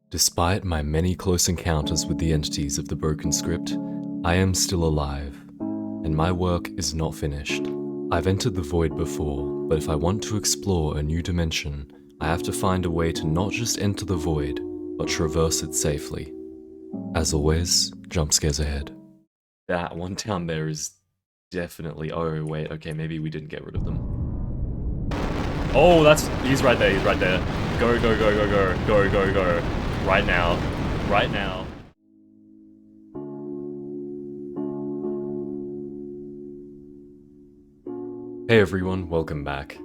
Despite my many close encounters with the entities of the broken script, I am still alive, and my work is not finished. I've entered the void before, but if I want to explore a new dimension, I have to find a way to not just enter the void, but traverse it safely. As always, jump scares ahead. That one down there is definitely... Oh, wait, okay, maybe we didn't get rid of them. Oh, he's right there, Go, go, go, go, go, go, go, go. Right now. Right now. Hey everyone, welcome back.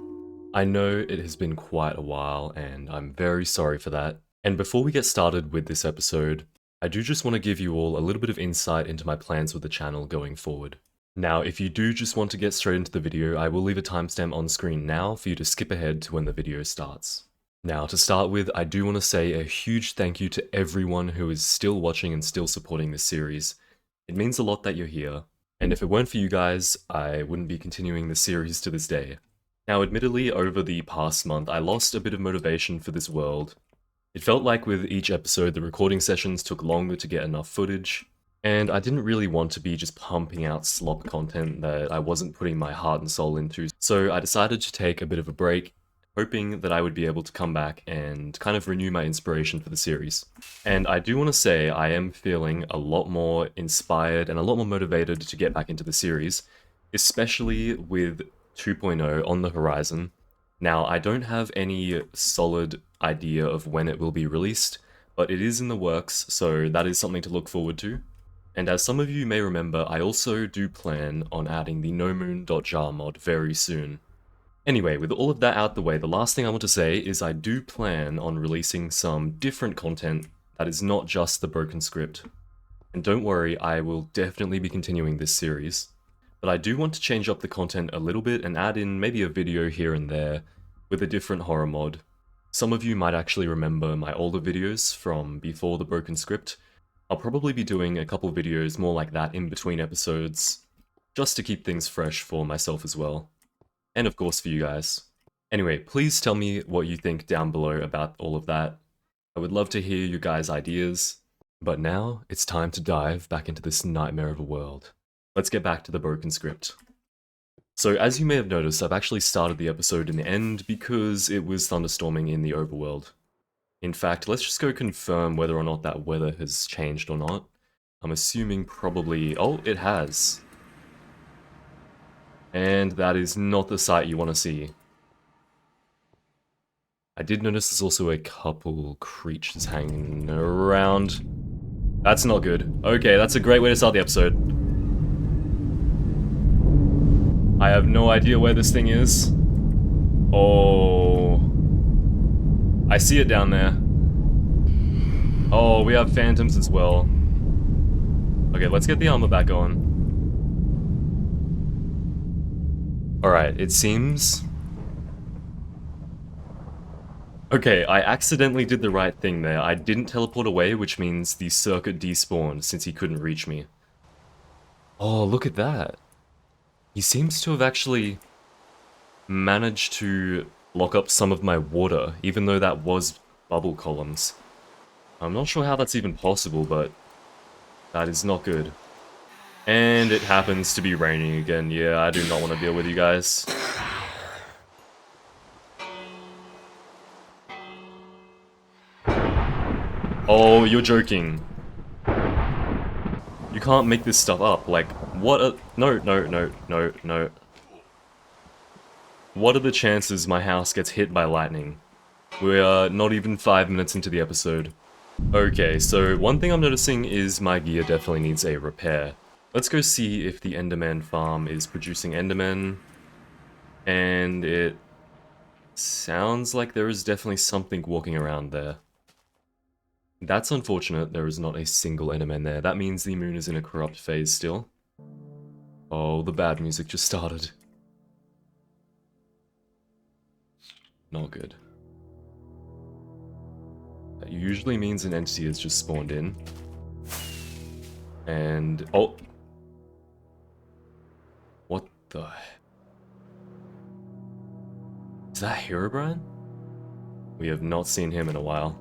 I know it has been quite a while and I'm very sorry for that. And before we get started with this episode, I do just want to give you all a little bit of insight into my plans with the channel going forward. Now, if you do just want to get straight into the video, I will leave a timestamp on screen now for you to skip ahead to when the video starts. Now, to start with, I do want to say a huge thank you to everyone who is still watching and still supporting this series. It means a lot that you're here, and if it weren't for you guys, I wouldn't be continuing the series to this day. Now, admittedly, over the past month, I lost a bit of motivation for this world. It felt like with each episode, the recording sessions took longer to get enough footage, and I didn't really want to be just pumping out slop content that I wasn't putting my heart and soul into, so I decided to take a bit of a break, hoping that I would be able to come back and kind of renew my inspiration for the series. And I do want to say I am feeling a lot more inspired and a lot more motivated to get back into the series, especially with 2.0 on the horizon. Now, I don't have any solid idea of when it will be released, but it is in the works, so that is something to look forward to. And as some of you may remember, I also do plan on adding the nomoon.jar mod very soon. Anyway, with all of that out the way, the last thing I want to say is I do plan on releasing some different content that is not just the broken script. And don't worry, I will definitely be continuing this series. But I do want to change up the content a little bit and add in maybe a video here and there with a different horror mod. Some of you might actually remember my older videos from before the broken script. I'll probably be doing a couple videos more like that in between episodes, just to keep things fresh for myself as well. And of course for you guys. Anyway, please tell me what you think down below about all of that. I would love to hear you guys' ideas. But now, it's time to dive back into this nightmare of a world. Let's get back to the broken script. So as you may have noticed, I've actually started the episode in the end because it was thunderstorming in the overworld. In fact, let's just go confirm whether or not that weather has changed or not. I'm assuming probably... Oh, it has. And that is not the sight you want to see. I did notice there's also a couple creatures hanging around. That's not good. Okay, that's a great way to start the episode. I have no idea where this thing is. Oh. I see it down there. Oh, we have phantoms as well. Okay, let's get the armor back on. Alright, it seems... Okay, I accidentally did the right thing there. I didn't teleport away, which means the circuit despawned since he couldn't reach me. Oh, look at that. He seems to have actually managed to lock up some of my water, even though that was bubble columns. I'm not sure how that's even possible, but that is not good. And it happens to be raining again. Yeah, I do not want to deal with you guys. Oh, you're joking. You can't make this stuff up. Like, what a... No, no, no, no, no. What are the chances my house gets hit by lightning? We are not even 5 minutes into the episode. Okay, so one thing I'm noticing is my gear definitely needs a repair. Let's go see if the Enderman farm is producing Endermen. And it sounds like there is definitely something walking around there. That's unfortunate, there is not a single Enderman there. That means the moon is in a corrupt phase still. Oh, the bad music just started. Not good. That usually means an entity has just spawned in. And... oh! What the... Is that Herobrine? We have not seen him in a while.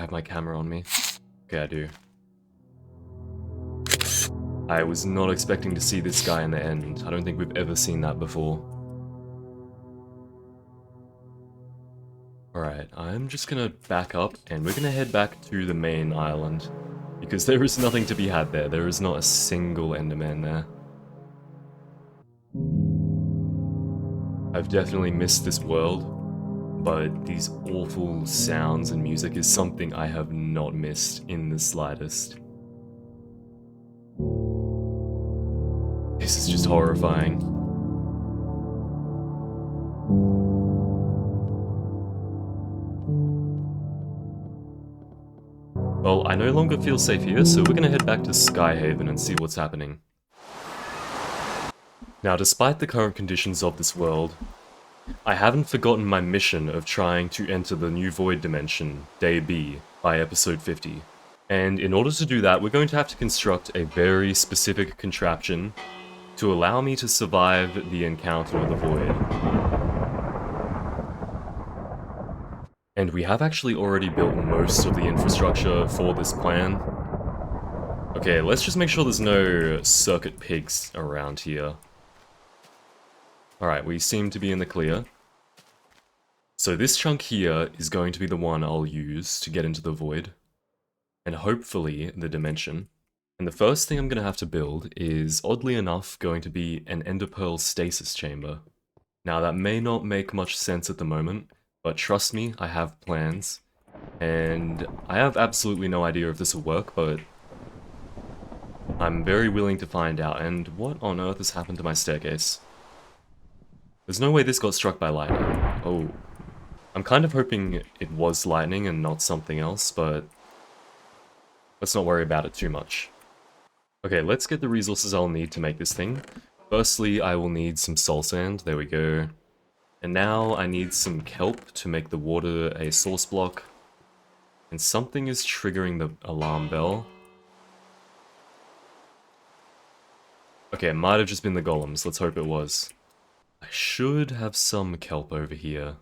have my camera on me? Okay, I do. I was not expecting to see this guy in the end. I don't think we've ever seen that before. Alright, I'm just gonna back up, and we're gonna head back to the main island. Because there is nothing to be had there. There is not a single Enderman there. I've definitely missed this world, but these awful sounds and music is something I have not missed in the slightest. This is just horrifying. Well, I no longer feel safe here, so we're gonna head back to Skyhaven and see what's happening. Now, despite the current conditions of this world, I haven't forgotten my mission of trying to enter the new Void Dimension, Day B, by episode 50. And in order to do that, we're going to have to construct a very specific contraption to allow me to survive the encounter with the Void. And we have actually already built most of the infrastructure for this plan. Okay, let's just make sure there's no circuit pigs around here. Alright, we seem to be in the clear. So this chunk here is going to be the one I'll use to get into the Void. And hopefully the dimension. And the first thing I'm going to have to build is, oddly enough, going to be an Ender Pearl stasis chamber. Now that may not make much sense at the moment, but trust me, I have plans. And I have absolutely no idea if this will work, but I'm very willing to find out. And what on earth has happened to my staircase? There's no way this got struck by lightning. Oh. I'm kind of hoping it was lightning and not something else, but let's not worry about it too much. Okay, let's get the resources I'll need to make this thing. Firstly, I will need some soul sand. There we go. And now I need some kelp to make the water a source block. And something is triggering the alarm bell. Okay, it might have just been the golems. Let's hope it was. I should have some kelp over here.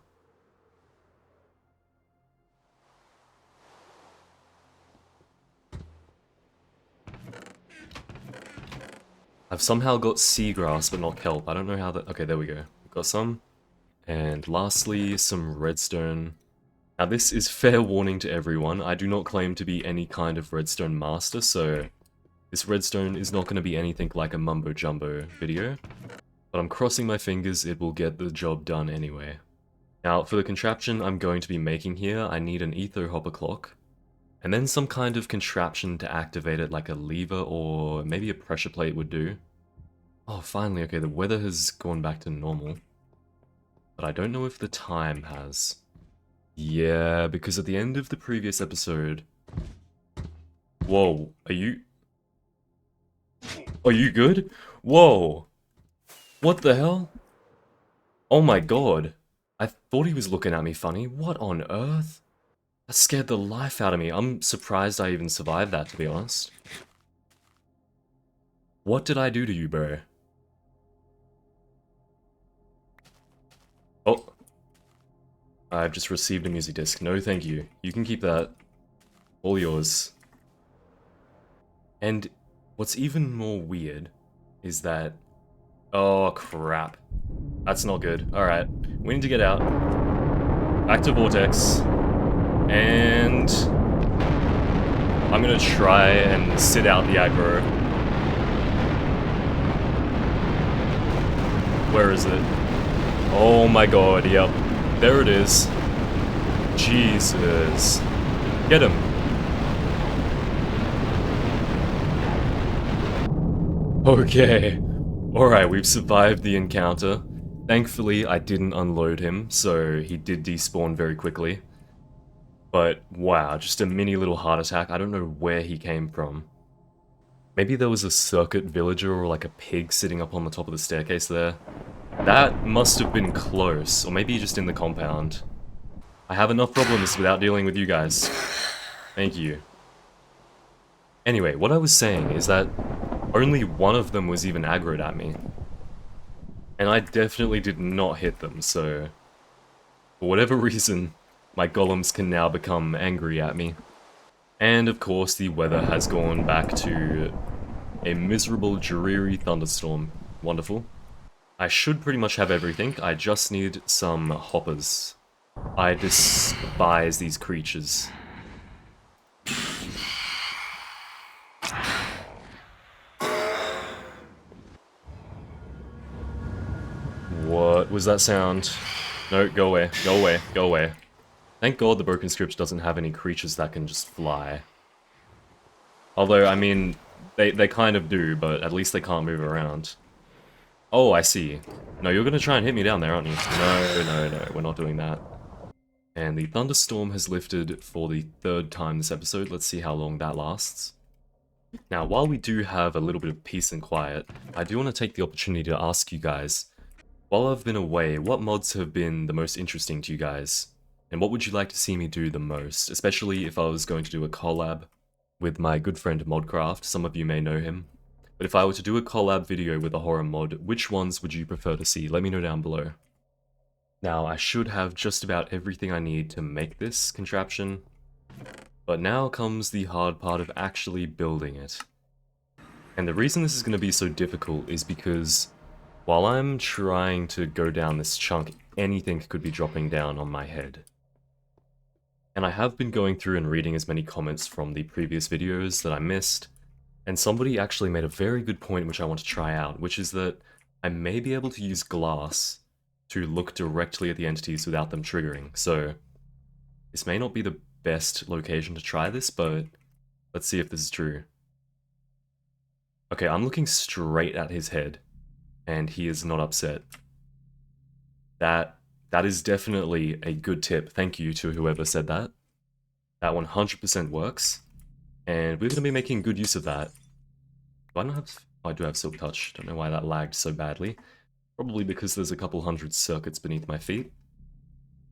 I've somehow got seagrass, but not kelp. I don't know how that... Okay, there we go. We've got some. And lastly, some redstone. Now this is fair warning to everyone. I do not claim to be any kind of redstone master, so this redstone is not going to be anything like a mumbo-jumbo video. But I'm crossing my fingers it will get the job done anyway. Now, for the contraption I'm going to be making here, I need an ether hopper clock. And then some kind of contraption to activate it, like a lever or maybe a pressure plate would do. Oh, finally, okay, the weather has gone back to normal. But I don't know if the time has. Yeah, because at the end of the previous episode... Whoa, are you good? Whoa! What the hell? Oh my god. I thought he was looking at me funny. What on earth? That scared the life out of me. I'm surprised I even survived that, to be honest. What did I do to you, bro? Oh. I've just received a music disc. No, thank you. You can keep that. All yours. And what's even more weird is that... Oh, crap. That's not good. Alright. We need to get out. Back to Vortex. And... I'm gonna try and sit out the aggro. Where is it? Oh my god, yep. There it is. Jesus. Get him. Okay. Alright, we've survived the encounter. Thankfully, I didn't unload him, so he did despawn very quickly. But, wow, just a mini little heart attack. I don't know where he came from. Maybe there was a circuit villager or like a pig sitting up on the top of the staircase there. That must have been close, or maybe just in the compound. I have enough problems without dealing with you guys. Thank you. Anyway, what I was saying is that only one of them was even aggroed at me. And I definitely did not hit them, so... For whatever reason, my golems can now become angry at me. And of course, the weather has gone back to a miserable, dreary thunderstorm. Wonderful. I should pretty much have everything. I just need some hoppers. I despise these creatures. What was that sound? No, go away, go away, go away. Thank God the broken script doesn't have any creatures that can just fly. Although, I mean, they kind of do, but at least they can't move around. Oh, I see. No, you're gonna try and hit me down there, aren't you? No, we're not doing that. And the thunderstorm has lifted for the third time this episode. Let's see how long that lasts. Now, while we do have a little bit of peace and quiet, I do want to take the opportunity to ask you guys, while I've been away, what mods have been the most interesting to you guys? And what would you like to see me do the most, especially if I was going to do a collab with my good friend Modcraft? Some of you may know him. But if I were to do a collab video with a horror mod, which ones would you prefer to see? Let me know down below. Now, I should have just about everything I need to make this contraption, but now comes the hard part of actually building it. And the reason this is going to be so difficult is because while I'm trying to go down this chunk, anything could be dropping down on my head. And I have been going through and reading as many comments from the previous videos that I missed, and somebody actually made a very good point which I want to try out, which is that I may be able to use glass to look directly at the entities without them triggering. So this may not be the best location to try this, but let's see if this is true. Okay, I'm looking straight at his head, and he is not upset. That is definitely a good tip. Thank you to whoever said that. That 100% works, and we're going to be making good use of that. Do I not have... Oh, I do have Silk Touch. Don't know why that lagged so badly. Probably because there's a couple hundred circuits beneath my feet.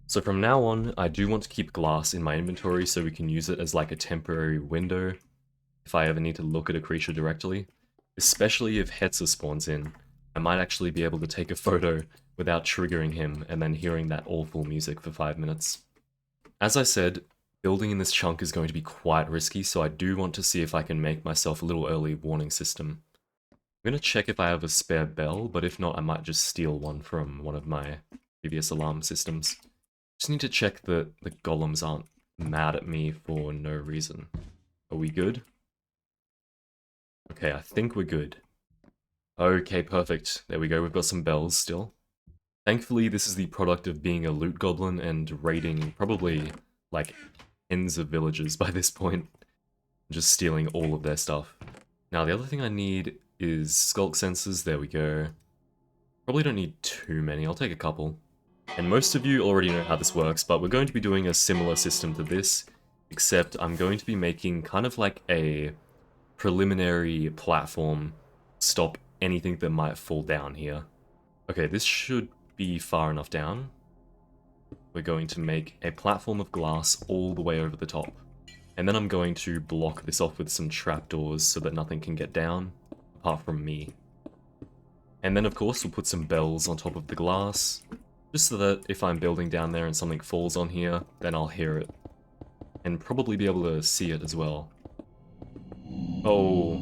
So from now on, I do want to keep glass in my inventory so we can use it as like a temporary window if I ever need to look at a creature directly. Especially if Hetzer spawns in. I might actually be able to take a photo without triggering him and then hearing that awful music for 5 minutes. As I said, building in this chunk is going to be quite risky, so I do want to see if I can make myself a little early warning system. I'm going to check if I have a spare bell, but if not, I might just steal one from one of my previous alarm systems. Just need to check that the golems aren't mad at me for no reason. Are we good? Okay, I think we're good. Okay, perfect. There we go, we've got some bells still. Thankfully, this is the product of being a loot goblin and raiding probably, like, tens of villages by this point. Just stealing all of their stuff. Now, the other thing I need is skulk sensors. There we go. Probably don't need too many, I'll take a couple. And most of you already know how this works, but we're going to be doing a similar system to this, except I'm going to be making kind of like a preliminary platform stop anything that might fall down here. Okay, this should be far enough down. We're going to make a platform of glass all the way over the top. And then I'm going to block this off with some trapdoors so that nothing can get down, apart from me. And then of course we'll put some bells on top of the glass, just so that if I'm building down there and something falls on here, then I'll hear it. And probably be able to see it as well. Oh.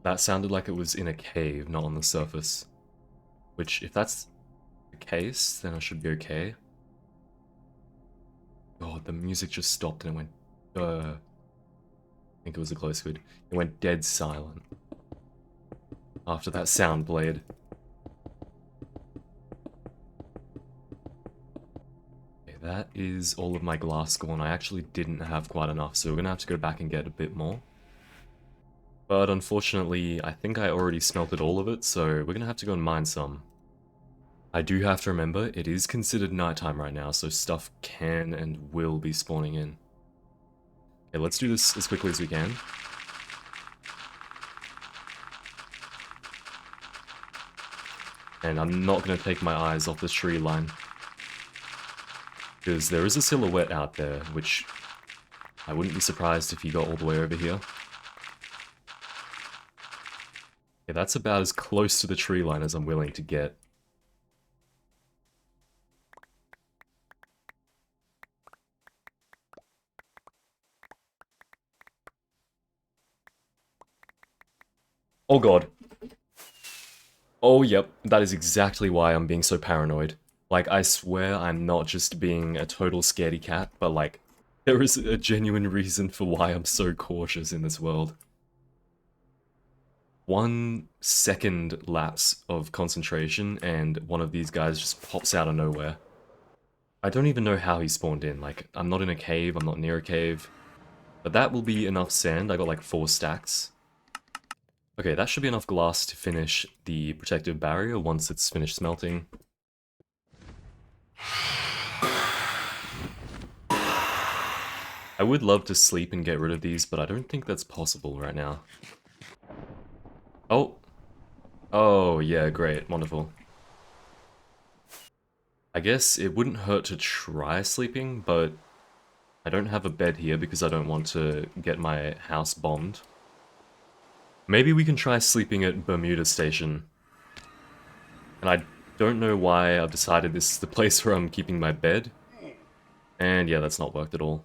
That sounded like it was in a cave, not on the surface. Which, if that's the case, then I should be okay. God, the music just stopped and it went... I think it was a close vid. It went dead silent. After that sound played. Okay, that is all of my glass gone. I actually didn't have quite enough, so we're gonna have to go back and get a bit more. But unfortunately, I think I already smelted all of it, so we're gonna have to go and mine some. I do have to remember, it is considered nighttime right now, so stuff can and will be spawning in. Okay, let's do this as quickly as we can. And I'm not going to take my eyes off this tree line. Because there is a silhouette out there, which I wouldn't be surprised if he got all the way over here. Yeah, that's about as close to the tree line as I'm willing to get. Oh god. Oh yep, that is exactly why I'm being so paranoid. Like, I swear I'm not just being a total scaredy cat, but like, there is a genuine reason for why I'm so cautious in this world. 1 second lapse of concentration and one of these guys just pops out of nowhere. I don't even know how he spawned in, like, I'm not in a cave, I'm not near a cave. But that will be enough sand, I got like 4 stacks. Okay, that should be enough glass to finish the protective barrier once it's finished smelting. I would love to sleep and get rid of these, but I don't think that's possible right now. Oh! Oh, yeah, great, wonderful. I guess it wouldn't hurt to try sleeping, but I don't have a bed here because I don't want to get my house bombed. Maybe we can try sleeping at Bermuda Station. And I don't know why I've decided this is the place where I'm keeping my bed. And yeah, that's not worked at all.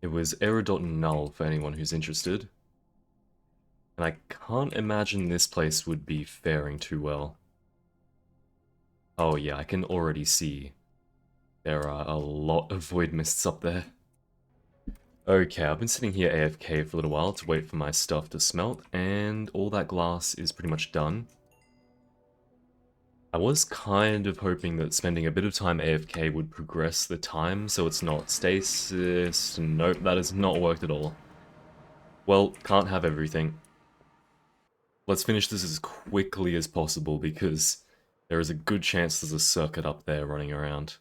It was error.null for anyone who's interested. And I can't imagine this place would be faring too well. Oh yeah, I can already see there are a lot of void mists up there. Okay, I've been sitting here AFK for a little while to wait for my stuff to smelt, and all that glass is pretty much done. I was kind of hoping that spending a bit of time AFK would progress the time so it's not stasis. Nope, that has not worked at all. Well, can't have everything. Let's finish this as quickly as possible because there is a good chance there's a circuit up there running around.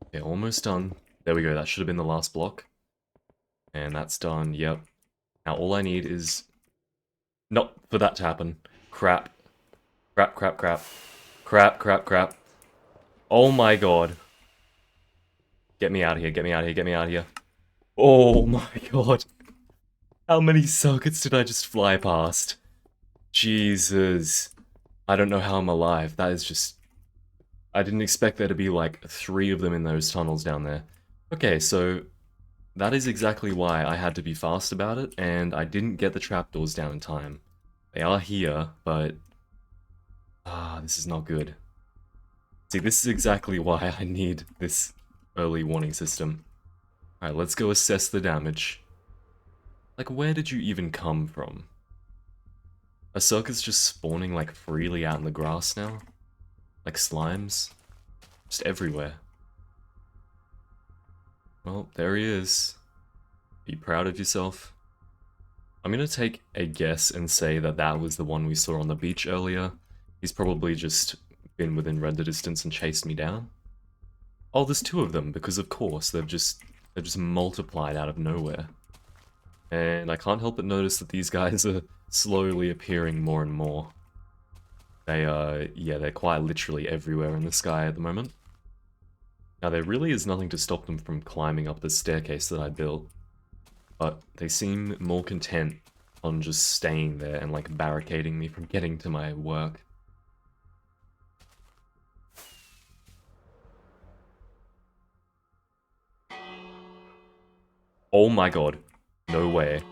Okay, almost done. There we go, that should have been the last block. And that's done, yep. Now all I need is... not for that to happen. Crap. Crap, crap, crap. Crap, crap, crap. Oh my god. Get me out of here, get me out of here, get me out of here. Oh my god. How many circuits did I just fly past? Jesus. I don't know how I'm alive. That is just... I didn't expect there to be like 3 of them in those tunnels down there. Okay, so that is exactly why I had to be fast about it, and I didn't get the trapdoors down in time. They are here, but... this is not good. See, this is exactly why I need this early warning system. Alright, let's go assess the damage. Like, where did you even come from? Are circuits just spawning, like, freely out in the grass now? Like slimes? Just everywhere. Well, there he is. Be proud of yourself. I'm gonna take a guess and say that that was the one we saw on the beach earlier. He's probably just been within render distance and chased me down. Oh, there's 2 of them, because of course, they've just multiplied out of nowhere. And I can't help but notice that these guys are slowly appearing more and more. They yeah, they're quite literally everywhere in the sky at the moment. Now, there really is nothing to stop them from climbing up the staircase that I built, but they seem more content on just staying there and, like, barricading me from getting to my work. Oh my god. No way.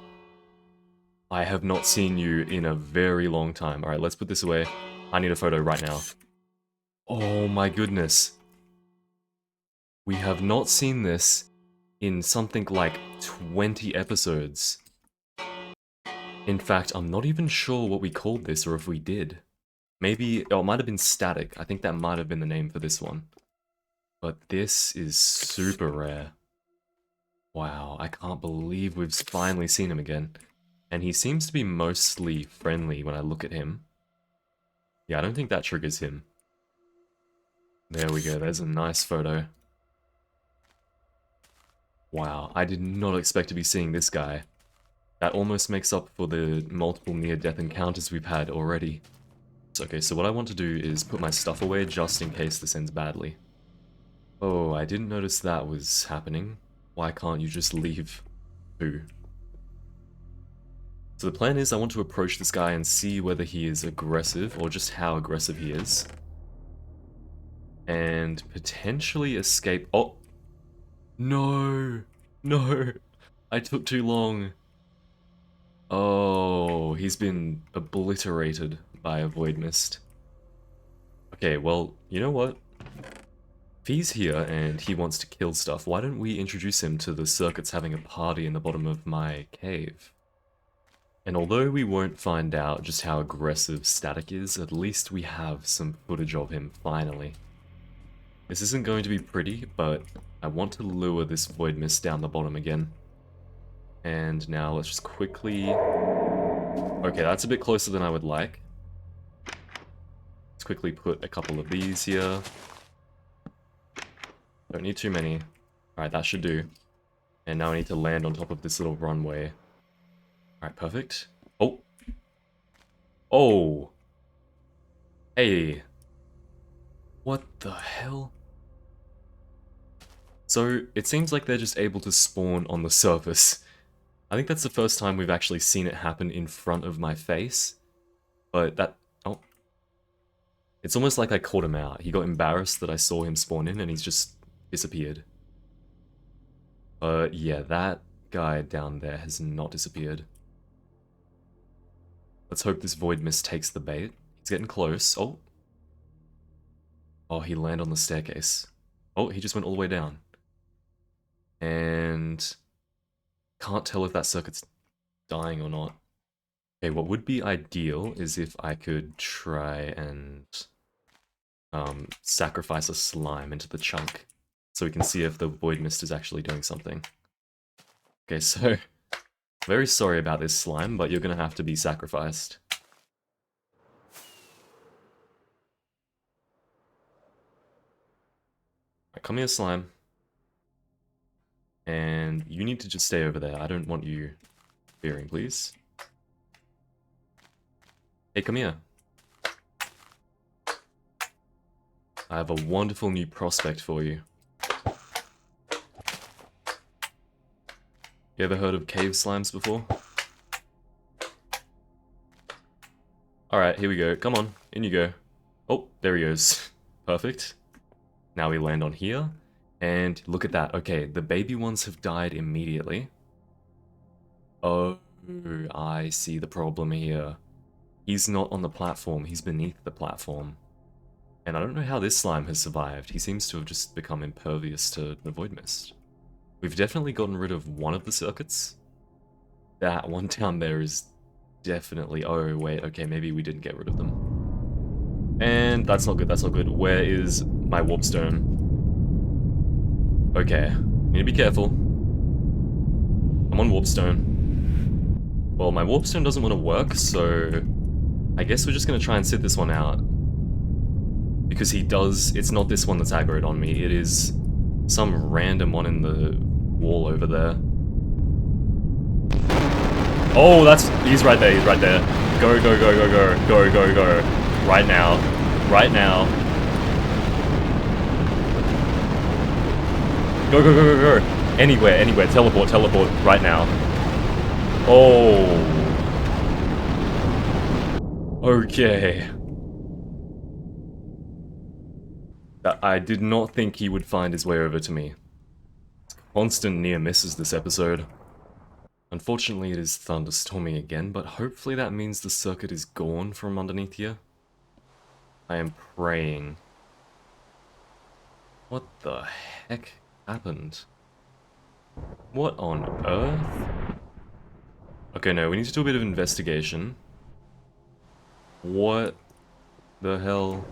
I have not seen you in a very long time. Alright, let's put this away. I need a photo right now. Oh my goodness. We have not seen this in something like 20 episodes. In fact, I'm not even sure what we called this or if we did. Maybe, oh, it might have been static. I think that might have been the name for this one. But this is super rare. Wow, I can't believe we've finally seen him again. And he seems to be mostly friendly when I look at him. Yeah, I don't think that triggers him. There we go, there's a nice photo. Wow, I did not expect to be seeing this guy. That almost makes up for the multiple near-death encounters we've had already. Okay, so what I want to do is put my stuff away just in case this ends badly. Oh, I didn't notice that was happening. Why can't you just leave? Who? So the plan is I want to approach this guy and see whether he is aggressive or just how aggressive he is. And potentially escape. Oh! No! No! I took too long. Oh, he's been obliterated by a void mist. Okay, well, you know what? If he's here and he wants to kill stuff, why don't we introduce him to the circuits having a party in the bottom of my cave? And although we won't find out just how aggressive Static is, at least we have some footage of him, finally. This isn't going to be pretty, but I want to lure this void mist down the bottom again. And now let's just quickly... Okay, that's a bit closer than I would like. Let's quickly put a couple of these here. Don't need too many. Alright, that should do. And now I need to land on top of this little runway. Alright, perfect. Oh! Oh! Hey! What the hell? So, it seems like they're just able to spawn on the surface. I think that's the first time we've actually seen it happen in front of my face. But that... Oh. It's almost like I caught him out. He got embarrassed that I saw him spawn in and he's just disappeared. Yeah, that guy down there has not disappeared. Let's hope this void mist takes the bait. He's getting close. Oh. Oh, he landed on the staircase. Oh, he just went all the way down. And... Can't tell if that circuit's dying or not. Okay, what would be ideal is if I could try and sacrifice a slime into the chunk so we can see if the void mist is actually doing something. Okay, so very sorry about this slime, but you're gonna have to be sacrificed. Right, come here, slime. And you need to just stay over there. I don't want you fearing, please. Hey, come here. I have a wonderful new prospect for you. You ever heard of cave slimes before? Alright, here we go. Come on, in you go. Oh, there he goes. Perfect. Now we land on here. And look at that. Okay, the baby ones have died immediately. Oh, I see the problem here. He's not on the platform, he's beneath the platform. And I don't know how this slime has survived. He seems to have just become impervious to the void mist. We've definitely gotten rid of one of the circuits. That one down there is definitely... Oh, wait, okay, maybe we didn't get rid of them. And that's not good, that's not good. Where is my warpstone? Okay, need to be careful. I'm on warpstone. Well, my warpstone doesn't want to work, so I guess we're just going to try and sit this one out. Because he does... It's not this one that's aggroed on me, it is some random one in the wall over there. Oh, that's... He's right there, he's right there. Go, go, go, go, go, go, go, go. Right now. Right now. Go, go, go, go, go. Anywhere, anywhere. Teleport, teleport. Right now. Oh. Okay. I did not think he would find his way over to me. Constant near misses this episode. Unfortunately, it is thunderstorming again, but hopefully that means the circuit is gone from underneath here. I am praying. What the heck happened? What on earth? Okay, no, we need to do a bit of investigation. What the hell?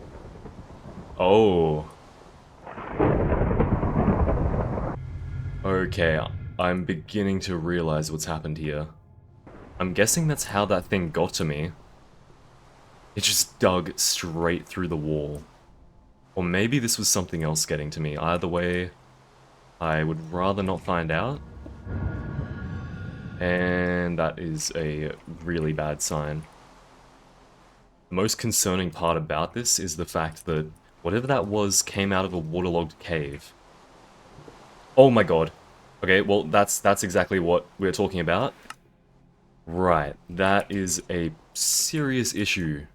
Oh. Okay, I'm beginning to realize what's happened here. I'm guessing that's how that thing got to me. It just dug straight through the wall. Or maybe this was something else getting to me. Either way, I would rather not find out. And that is a really bad sign. The most concerning part about this is the fact that whatever that was came out of a waterlogged cave. Oh my god. Okay, well that's exactly what we're talking about. Right, that is a serious issue.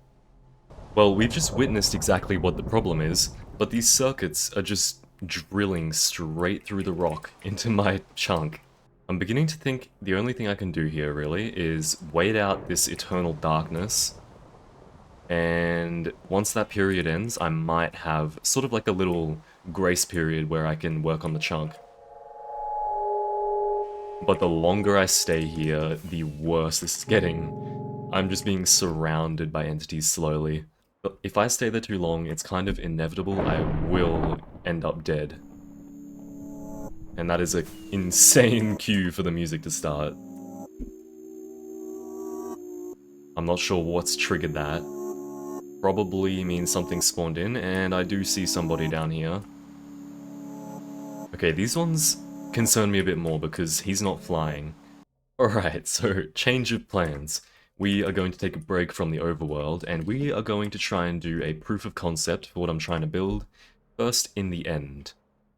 Well, we've just witnessed exactly what the problem is, but these circuits are just drilling straight through the rock into my chunk. I'm beginning to think the only thing I can do here, really, is wait out this eternal darkness. And once that period ends, I might have sort of like a little grace period where I can work on the chunk. But the longer I stay here, the worse this is getting. I'm just being surrounded by entities slowly. But if I stay there too long, it's kind of inevitable I will end up dead. And that is an insane cue for the music to start. I'm not sure what's triggered that. Probably means something spawned in, and I do see somebody down here. Okay, these ones concern me a bit more because he's not flying. Alright, so change of plans. We are going to take a break from the overworld, and we are going to try and do a proof of concept for what I'm trying to build, first in the end.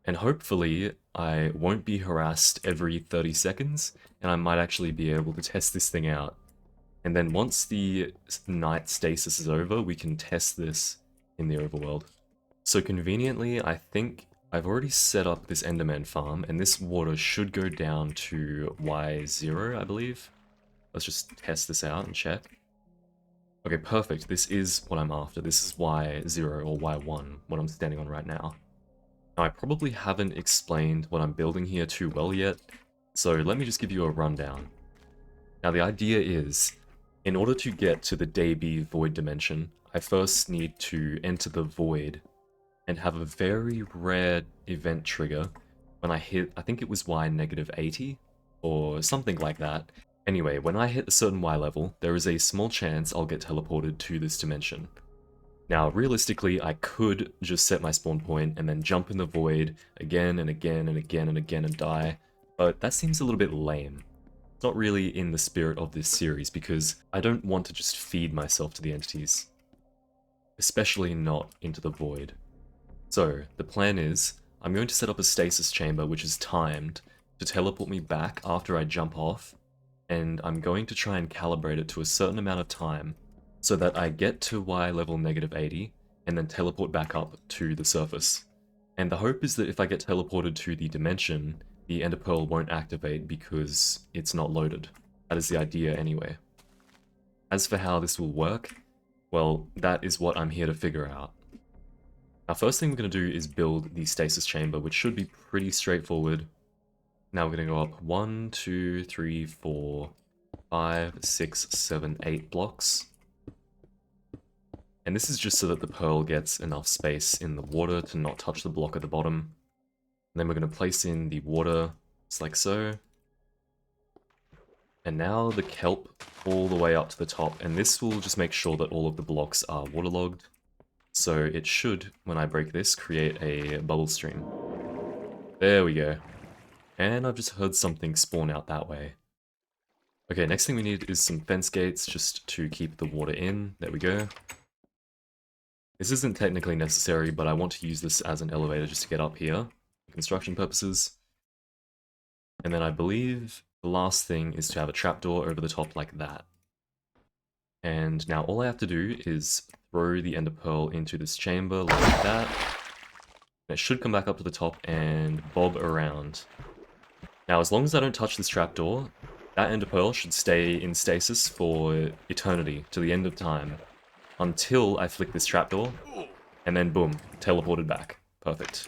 And hopefully, I won't be harassed every 30 seconds, and I might actually be able to test this thing out. And then once the night stasis is over, we can test this in the overworld. So conveniently, I think I've already set up this Enderman farm, and this water should go down to Y0, I believe. Let's just test this out and check. Okay, perfect. This is what I'm after. This is Y0 or Y1, what I'm standing on right now. Now, I probably haven't explained what I'm building here too well yet, so let me just give you a rundown. Now, the idea is, in order to get to the Day B void dimension, I first need to enter the void and have a very rare event trigger when I hit, I think it was Y-80 or something like that. Anyway, when I hit a certain Y level, there is a small chance I'll get teleported to this dimension. Now, realistically, I could just set my spawn point and then jump in the void again and again and again and again and die, but that seems a little bit lame. It's not really in the spirit of this series because I don't want to just feed myself to the entities, especially not into the void. So, the plan is, I'm going to set up a stasis chamber which is timed to teleport me back after I jump off, and I'm going to try and calibrate it to a certain amount of time so that I get to Y level -80 and then teleport back up to the surface. And the hope is that if I get teleported to the dimension, the Ender Pearl won't activate because it's not loaded. That is the idea anyway. As for how this will work, well, that is what I'm here to figure out. Now, first thing we're going to do is build the stasis chamber, which should be pretty straightforward. Now we're going to go up 1, 2, 3, 4, 5, 6, 7, 8 blocks. And this is just so that the pearl gets enough space in the water to not touch the block at the bottom. And then we're going to place in the water, just like so. And now the kelp all the way up to the top, and this will just make sure that all of the blocks are waterlogged. So it should, when I break this, create a bubble stream. There we go. And I've just heard something spawn out that way. Okay, next thing we need is some fence gates just to keep the water in. There we go. This isn't technically necessary, but I want to use this as an elevator just to get up here for construction purposes. And then I believe the last thing is to have a trapdoor over the top like that. And now all I have to do is throw the ender pearl into this chamber like that. And it should come back up to the top and bob around. Now, as long as I don't touch this trapdoor, that ender pearl should stay in stasis for eternity, to the end of time, until I flick this trapdoor, and then boom, teleported back. Perfect.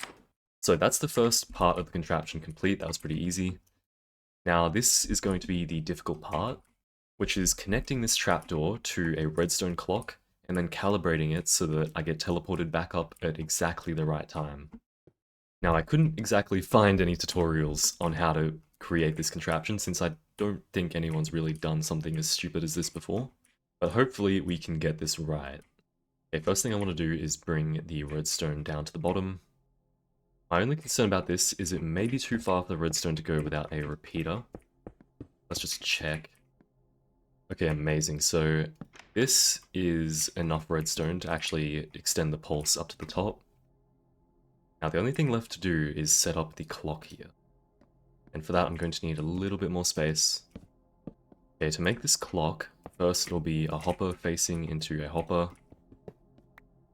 So that's the first part of the contraption complete. That was pretty easy. Now, this is going to be the difficult part, which is connecting this trapdoor to a redstone clock, and then calibrating it so that I get teleported back up at exactly the right time. Now, I couldn't exactly find any tutorials on how to create this contraption, since I don't think anyone's really done something as stupid as this before, but hopefully we can get this right. Okay, first thing I want to do is bring the redstone down to the bottom. My only concern about this is it may be too far for the redstone to go without a repeater. Let's just check. Okay, amazing. So this is enough redstone to actually extend the pulse up to the top. Now the only thing left to do is set up the clock here. And for that I'm going to need a little bit more space. Okay, to make this clock, first it'll be a hopper facing into a hopper.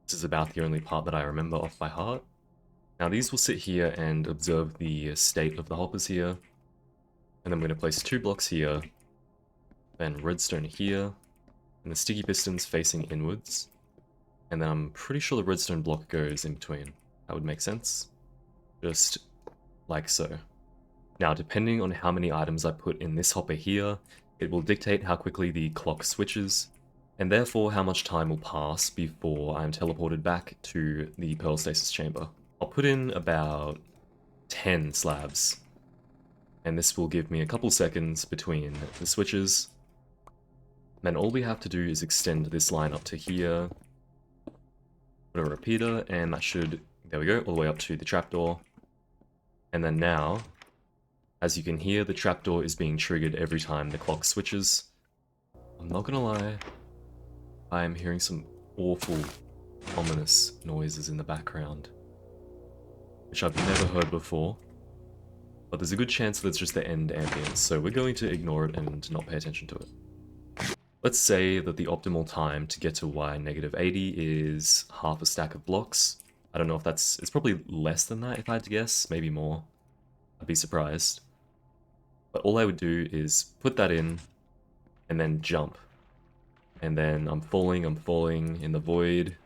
This is about the only part that I remember off by heart. Now these will sit here and observe the state of the hoppers here. And then we're going to place 2 blocks here, then redstone here, and the sticky pistons facing inwards. And then I'm pretty sure the redstone block goes in between. That would make sense. Just like so. Now, depending on how many items I put in this hopper here, it will dictate how quickly the clock switches, and therefore how much time will pass before I'm teleported back to the Pearl Stasis Chamber. I'll put in about 10 slabs, and this will give me a couple seconds between the switches. Then all we have to do is extend this line up to here, put a repeater, and that should, there we go, all the way up to the trapdoor. And then now, as you can hear, the trapdoor is being triggered every time the clock switches. I'm not gonna lie, I am hearing some awful, ominous noises in the background, which I've never heard before, but there's a good chance that it's just the end ambience, so we're going to ignore it and not pay attention to it. Let's say that the optimal time to get to Y-80 is half a stack of blocks. I don't know if it's probably less than that if I had to guess, maybe more. I'd be surprised. But all I would do is put that in, and then jump. And then I'm falling in the void,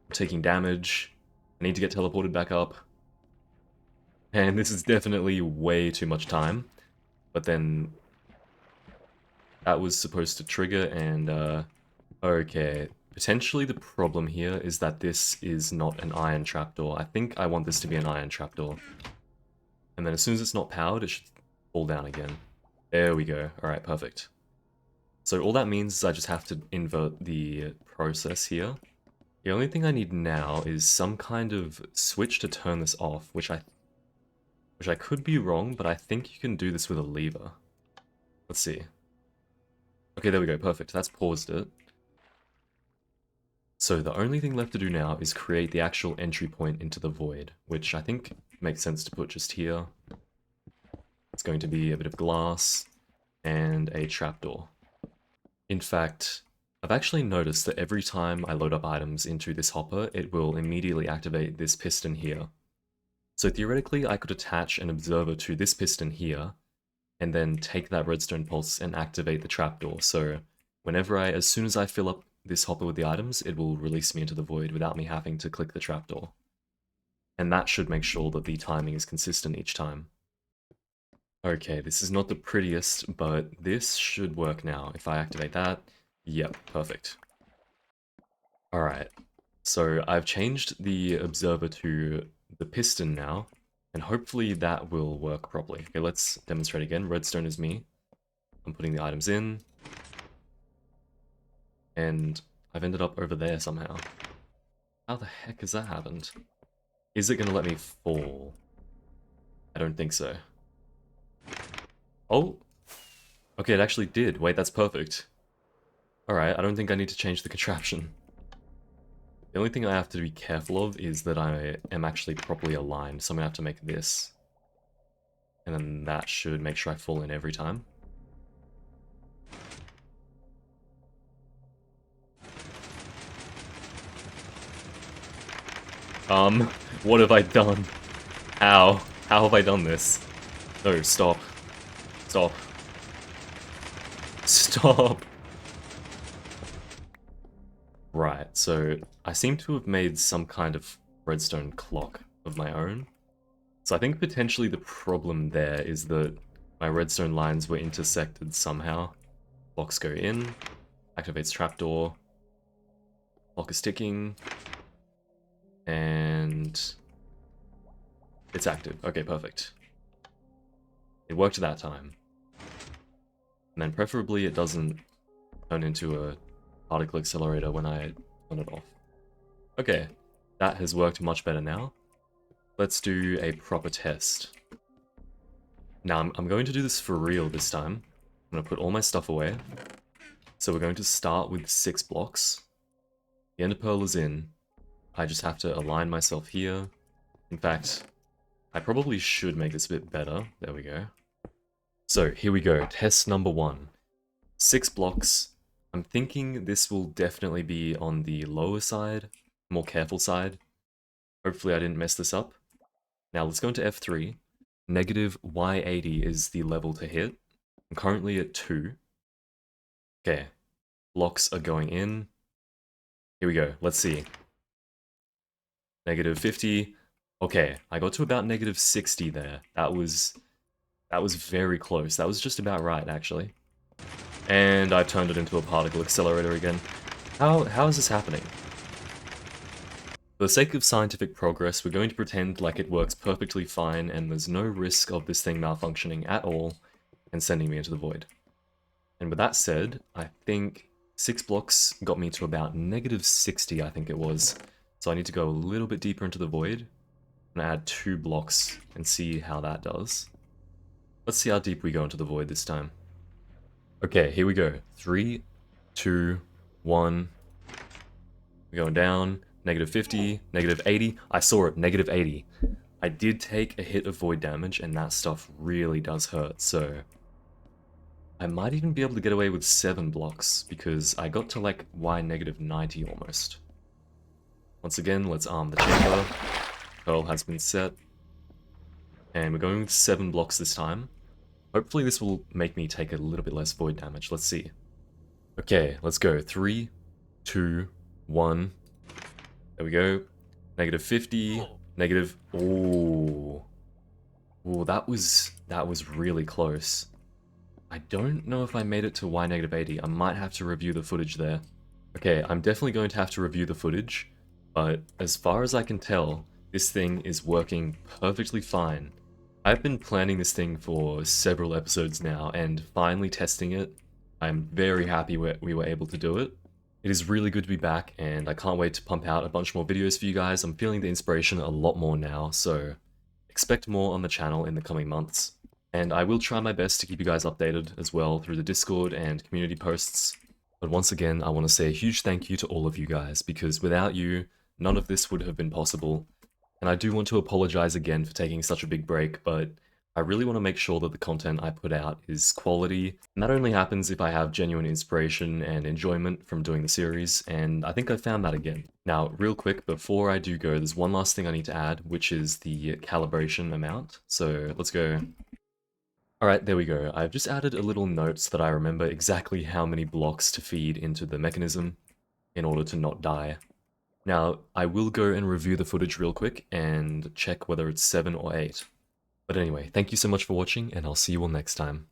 I'm taking damage, I need to get teleported back up. And this is definitely way too much time, but then that was supposed to trigger, and okay. Potentially the problem here is that this is not an iron trapdoor. I think I want this to be an iron trapdoor. And then as soon as it's not powered, it should fall down again. There we go. Alright, perfect. So all that means is I just have to invert the process here. The only thing I need now is some kind of switch to turn this off, which I could be wrong, but I think you can do this with a lever. Let's see. Okay, there we go, perfect. That's paused it. So the only thing left to do now is create the actual entry point into the void, which I think makes sense to put just here. It's going to be a bit of glass and a trapdoor. In fact, I've actually noticed that every time I load up items into this hopper, it will immediately activate this piston here. So theoretically, I could attach an observer to this piston here, and then take that redstone pulse and activate the trapdoor. So whenever as soon as I fill up this hopper with the items, it will release me into the void without me having to click the trapdoor. And that should make sure that the timing is consistent each time. Okay, this is not the prettiest, but this should work now. If I activate that, yep, perfect. Alright, so I've changed the observer to the piston now, and hopefully that will work properly. Okay, let's demonstrate again. Redstone is me. I'm putting the items in. And I've ended up over there somehow. How the heck has that happened? Is it going to let me fall? I don't think so. Oh! Okay, it actually did. Wait, that's perfect. Alright, I don't think I need to change the contraption. The only thing I have to be careful of is that I am actually properly aligned, so I'm going to have to make this. And then that should make sure I fall in every time. What have I done? How? How have I done this? No, stop. Stop. Stop! Right, so I seem to have made some kind of redstone clock of my own. So I think potentially the problem there is that my redstone lines were intersected somehow. Blocks go in, activates trapdoor, clock is ticking, and it's active. Okay, perfect. It worked that time. And then preferably it doesn't turn into a particle accelerator when I turn it off. Okay, that has worked much better now. Let's do a proper test. Now, I'm going to do this for real this time. I'm going to put all my stuff away. So we're going to start with 6 blocks. The ender pearl is in. I just have to align myself here. In fact, I probably should make this a bit better. There we go. So here we go, test number 1. 6 blocks. I'm thinking this will definitely be on the lower side, more careful side. Hopefully I didn't mess this up. Now let's go into F3. negative Y80 is the level to hit. I'm currently at 2. Okay, blocks are going in. Here we go, let's see. Negative 50. Okay, I got to about negative 60 there. That was very close. That was just about right, actually. And I turned it into a particle accelerator again. How is this happening? For the sake of scientific progress, we're going to pretend like it works perfectly fine and there's no risk of this thing malfunctioning at all and sending me into the void. And with that said, I think 6 blocks got me to about negative 60, I think it was. So I need to go a little bit deeper into the void and add 2 blocks and see how that does. Let's see how deep we go into the void this time. Okay, here we go. 3, 2, 1. We're going down. Negative 50, negative 80. I saw it, negative 80. I did take a hit of void damage, and that stuff really does hurt, so I might even be able to get away with 7 blocks, because I got to like Y negative 90 almost. Once again, let's arm the chamber. Pearl has been set. And we're going with 7 blocks this time. Hopefully this will make me take a little bit less void damage. Let's see. Okay, let's go. 3, 2, 1. There we go. Negative 50. Negative... Ooh. Ooh, that was really close. I don't know if I made it to Y negative 80. I might have to review the footage there. Okay, I'm definitely going to have to review the footage, but as far as I can tell, this thing is working perfectly fine. I've been planning this thing for several episodes now, and finally testing it, I'm very happy we were able to do it. It is really good to be back, and I can't wait to pump out a bunch more videos for you guys. I'm feeling the inspiration a lot more now, so expect more on the channel in the coming months. And I will try my best to keep you guys updated as well through the Discord and community posts. But once again, I want to say a huge thank you to all of you guys, because without you, none of this would have been possible. And I do want to apologize again for taking such a big break, but I really want to make sure that the content I put out is quality, and that only happens if I have genuine inspiration and enjoyment from doing the series, and I think I found that again. Now, real quick, before I do go, there's one last thing I need to add, which is the calibration amount. So let's go. Alright, there we go. I've just added a little note so that I remember exactly how many blocks to feed into the mechanism in order to not die. Now, I will go and review the footage real quick and check whether it's 7 or 8. But anyway, thank you so much for watching, and I'll see you all next time.